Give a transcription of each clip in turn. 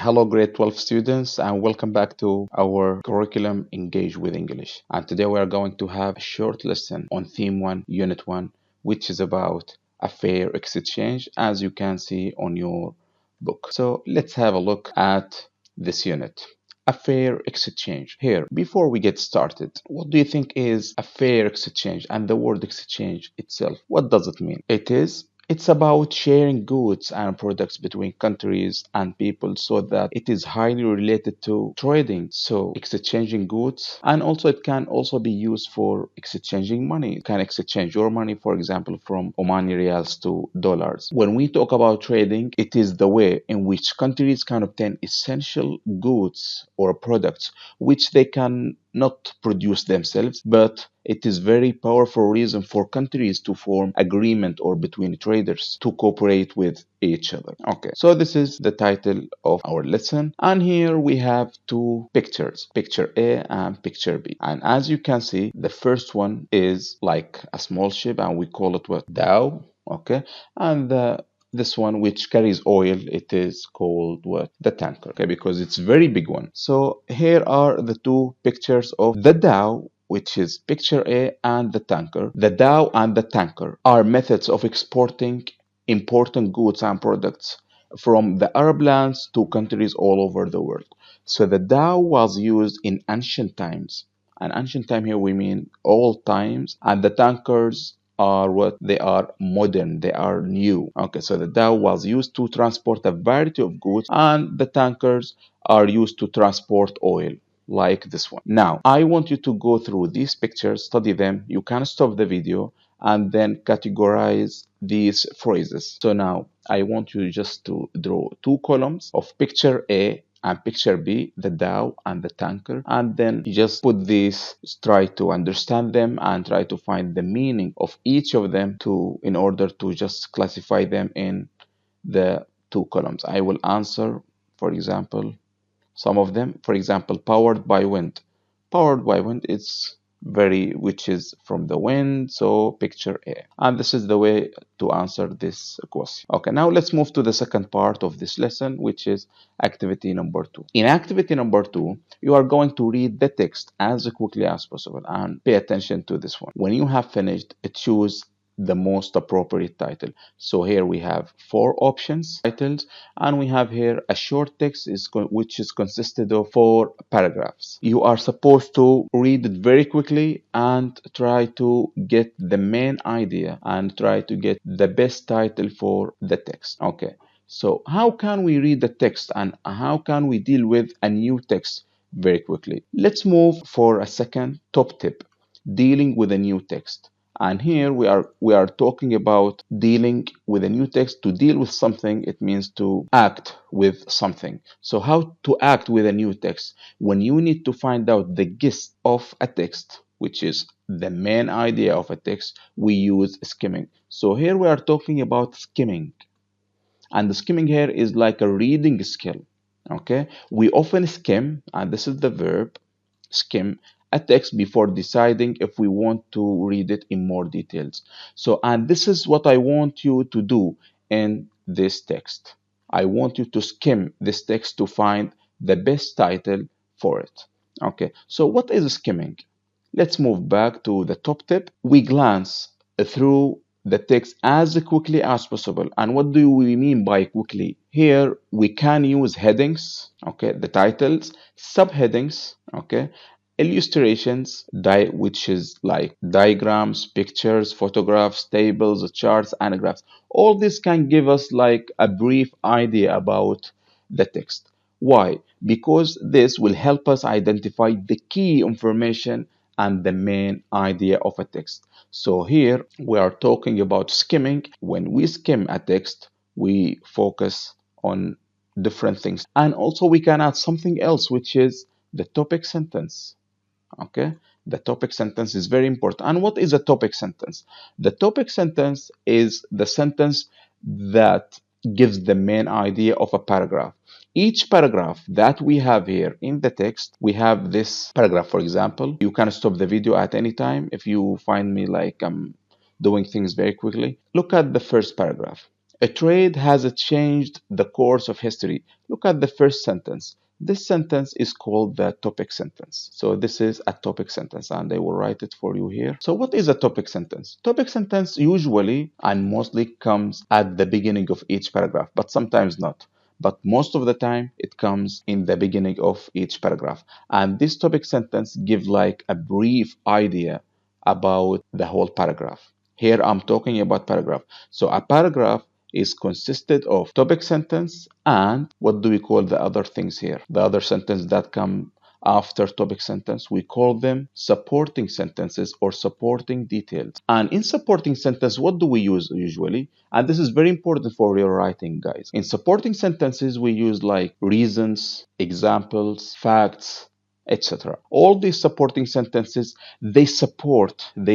Hello grade 12 students and welcome back to our curriculum Engage with English. And today we are going to have a short lesson on theme 1 unit 1, which is about a fair exchange, as you can see on your book. So let's have a look at this unit. A fair exchange. Here, before we get started, what do you think is a fair exchange? And the word exchange itself, what does it mean? It's about sharing goods and products between countries and people, so that it is highly related to trading. So exchanging goods, and also it can also be used for exchanging money. You can exchange your money, for example, from Omani Riyals to dollars. When we talk about trading, it is the way in which countries can obtain essential goods or products which they can not produce themselves, but it is very powerful reason for countries to form agreement or between traders to cooperate with each other. Okay, so this is the title of our lesson, and here we have two pictures, picture A and picture B. And as you can see, the first one is like a small ship, and we call it what? Dhow. Okay, and this one which carries oil, it is called what? The tanker. Okay, because it's very big one. So here are the two pictures of the dhow, which is picture A, and the tanker. The dhow and the tanker are methods of exporting important goods and products from the Arab lands to countries all over the world. So the dhow was used in ancient times. And ancient time here we mean old times, and the tankers are what? They are modern, they are new. Okay, so the dhow was used to transport a variety of goods, and the tankers are used to transport oil, like this one. Now, I want you to go through these pictures, study them. You can stop the video and then categorize these phrases. So now, I want you just to draw two columns of picture A and picture B, the dhow and the tanker, and then just put these, try to understand them and try to find the meaning of each of them in order to just classify them in the two columns. I will answer, for example, some of them. For example, powered by wind. Powered by wind, it's which is from the wind, so picture A. And this is the way to answer this question. Okay, now let's move to the second part of this lesson, which is activity number 2. In activity number 2, you are going to read the text as quickly as possible and pay attention to this one. When you have finished, choose the most appropriate title. So here we have 4 options titles, and we have here a short text which is consisted of 4 paragraphs. You are supposed to read it very quickly and try to get the main idea and try to get the best title for the text. Okay, so how can we read the text and how can we deal with a new text very quickly? Let's move for a second. Top tip: dealing with a new text. And here we are talking about dealing with a new text. To deal with something, it means to act with something. So how to act with a new text? When you need to find out the gist of a text, which is the main idea of a text, we use skimming. So here we are talking about skimming. And the skimming here is like a reading skill. Okay, we often skim, and this is the verb, skim, a text before deciding if we want to read it in more details. So, and this is what I want you to do in this text. I want you to skim this text to find the best title for it. Okay, so what is skimming? Let's move back to the top tip. We glance through the text as quickly as possible. And what do we mean by quickly? Here we can use headings, okay, the titles, subheadings, okay, illustrations, which is like diagrams, pictures, photographs, tables, charts, and graphs. All this can give us like a brief idea about the text. Why? Because this will help us identify the key information and the main idea of a text. So here we are talking about skimming. When we skim a text, we focus on different things. And also we can add something else, which is the topic sentence. Okay, the topic sentence is very important. And what is a topic sentence? The topic sentence is the sentence that gives the main idea of a paragraph. Each paragraph that we have here in the text, we have this paragraph. For example, you can stop the video at any time if you find me like I'm doing things very quickly. Look at the first paragraph. A trade has changed the course of history. Look at the first sentence. This sentence is called the topic sentence. So this is a topic sentence, and I will write it for you here. So what is a topic sentence? Topic sentence usually and mostly comes at the beginning of each paragraph, but sometimes not. But most of the time it comes in the beginning of each paragraph. And this topic sentence gives like a brief idea about the whole paragraph. Here I'm talking about paragraph. So a paragraph is consisted of topic sentence and what do we call the other things here? The other sentence that come after topic sentence, we call them supporting sentences or supporting details. And in supporting sentence, what do we use usually? And this is very important for your writing, guys. In supporting sentences, we use like reasons, examples, facts, etc. All these supporting sentences, they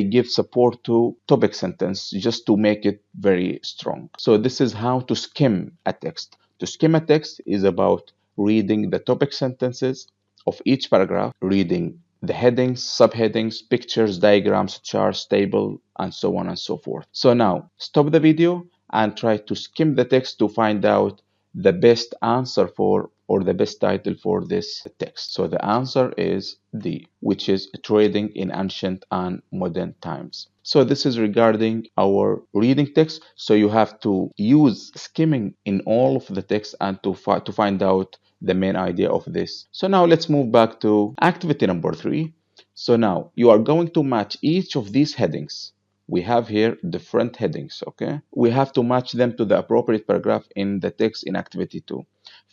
give support to topic sentence just to make it very strong. So this is how to skim a text. To skim a text is about reading the topic sentences of each paragraph, reading the headings, subheadings, pictures, diagrams, charts, table, and so on and so forth. So now stop the video and try to skim the text to find out the best answer for or the best title for this text. So the answer is D, which is trading in ancient and modern times. So this is regarding our reading text. So you have to use skimming in all of the text and to find out the main idea of this. So now let's move back to activity number 3. So now you are going to match each of these headings. We have here different headings, okay? We have to match them to the appropriate paragraph in the text in activity 2.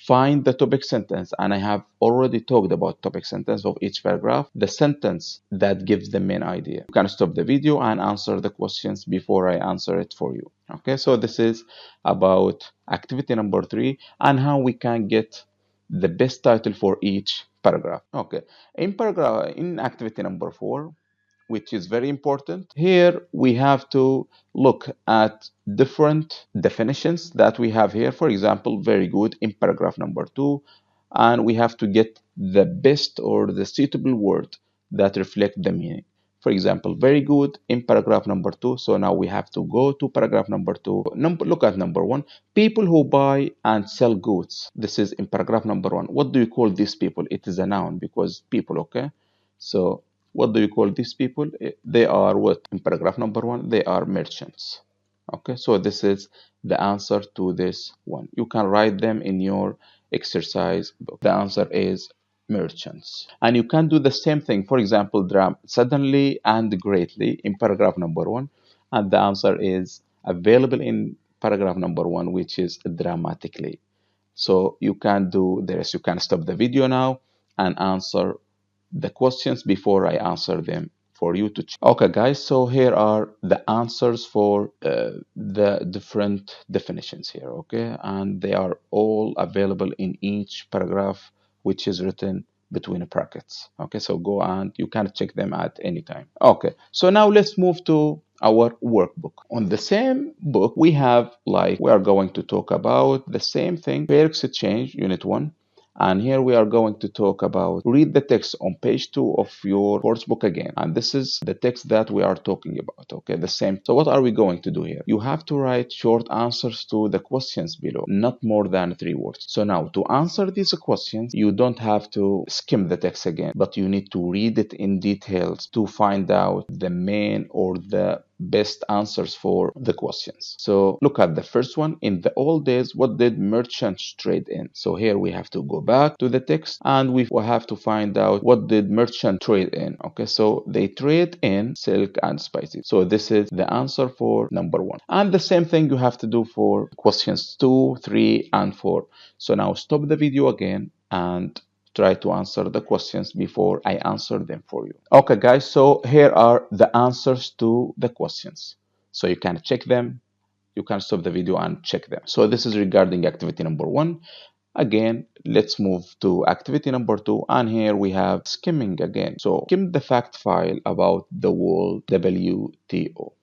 Find the topic sentence, and I have already talked about topic sentence of each paragraph, the sentence that gives the main idea. You can stop the video and answer the questions before I answer it for you. Okay, so this is about activity number 3 and how we can get the best title for each paragraph. Okay, in activity number 4, which is very important. Here we have to look at different definitions that we have here. For example, very good in paragraph number 2, and we have to get the best or the suitable word that reflect the meaning. For example, very good in paragraph number 2. So now we have to go to paragraph number 2. Look at number 1. People who buy and sell goods. This is in paragraph number 1. What do you call these people? It is a noun because people, okay? So what do you call these people? They are what? In paragraph number 1, they are merchants. Okay, so this is the answer to this one. You can write them in your exercise book. The answer is merchants. And you can do the same thing. For example, suddenly and greatly in paragraph number 1. And the answer is available in paragraph number 1, which is dramatically. So you can do this. You can stop the video now and answer the questions before I answer them for you to check. Okay, guys, so here are the answers for the different definitions here, okay? And they are all available in each paragraph, which is written between brackets. Okay, so go and you can check them at any time. Okay, so now let's move to our workbook. On the same book, we have we are going to talk about the same thing, Fair Exchange, Unit 1. And here we are going to talk about read the text on page 2 of your course book again. And this is the text that we are talking about, okay? The same. So what are we going to do here? You have to write short answers to the questions below, not more than 3 words. So now to answer these questions, you don't have to skim the text again, but you need to read it in details to find out the main or the best answers for the questions. So look at the first one. In the old days, what did merchants trade in? So here we have to go back to the text and we will have to find out what did merchant trade in. Okay, so they trade in silk and spices. So this is the answer for number 1. And the same thing you have to do for questions 2, 3, and 4. So now stop the video again and try to answer the questions before I answer them for you. Okay, guys, so here are the answers to the questions. So you can check them. You can stop the video and check them. So this is regarding activity number 1. Again, let's move to activity number 2. And here we have skimming again. So skim the fact file about the word WTO.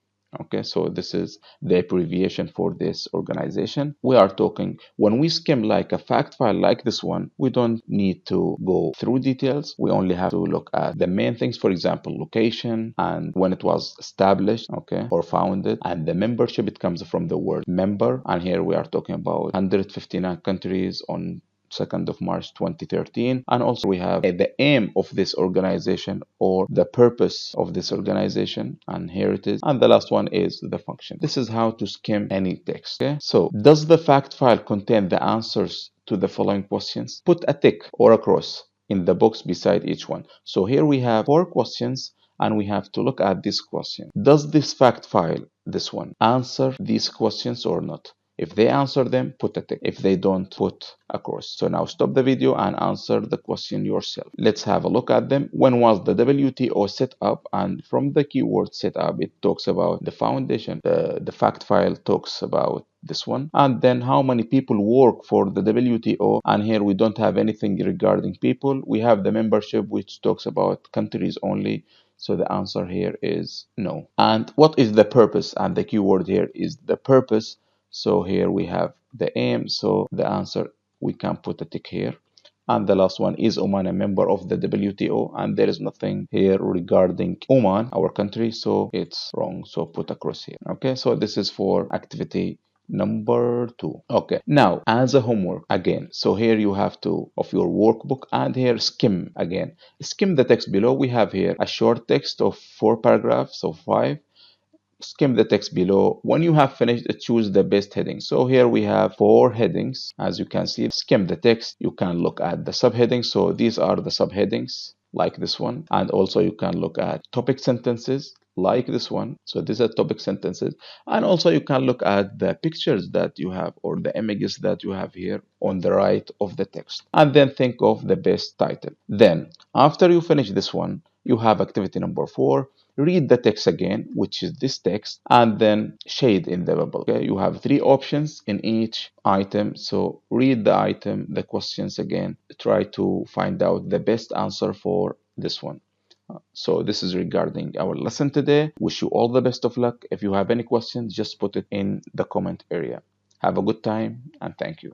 Okay, so this is the abbreviation for this organization. We are talking when we skim like a fact file like this one, we don't need to go through details. We only have to look at the main things, for example, location and when it was established, okay, or founded, and the membership. It comes from the word member, and here we are talking about 159 countries on 2nd of March 2013. And also we have the aim of this organization or the purpose of this organization, and here it is. And the last one is the function. This is how to skim any text. Okay, so does the fact file contain the answers to the following questions? Put a tick or a cross in the box beside each one. So here we have 4 questions, and we have to look at this question. Does this fact file, this one, answer these questions or not? If they answer them, put a tick. If they don't, put a cross. So now stop the video and answer the question yourself. Let's have a look at them. When was the WTO set up? And from the keyword set up, it talks about the foundation. The fact file talks about this one. And then how many people work for the WTO? And here we don't have anything regarding people. We have the membership, which talks about countries only. So the answer here is no. And what is the purpose? And the keyword here is the purpose. So here we have the aim. So the answer, we can put a tick here. And the last one, is Oman a member of the WTO? And there is nothing here regarding Oman, our country, so it's wrong. So put a cross here. Okay, so this is for activity number 2. Okay, now as a homework again, so here you have to of your workbook, and here skim again. Skim the text below. We have here a short text of 4 paragraphs, so 5. Skim the text below. When you have finished, choose the best heading. So here we have 4 headings. As you can see, skim the text. You can look at the subheadings. So these are the subheadings, like this one. And also you can look at topic sentences, like this one. So these are topic sentences. And also you can look at the pictures that you have, or the images that you have here on the right of the text. And then think of the best title. Then after you finish this one, you have activity number 4. Read the text again, which is this text, and then shade in the bubble. Okay, you have 3 options in each item. So read the item, the questions again. Try to find out the best answer for this one. So this is regarding our lesson today. Wish you all the best of luck. If you have any questions, just put it in the comment area. Have a good time, and thank you.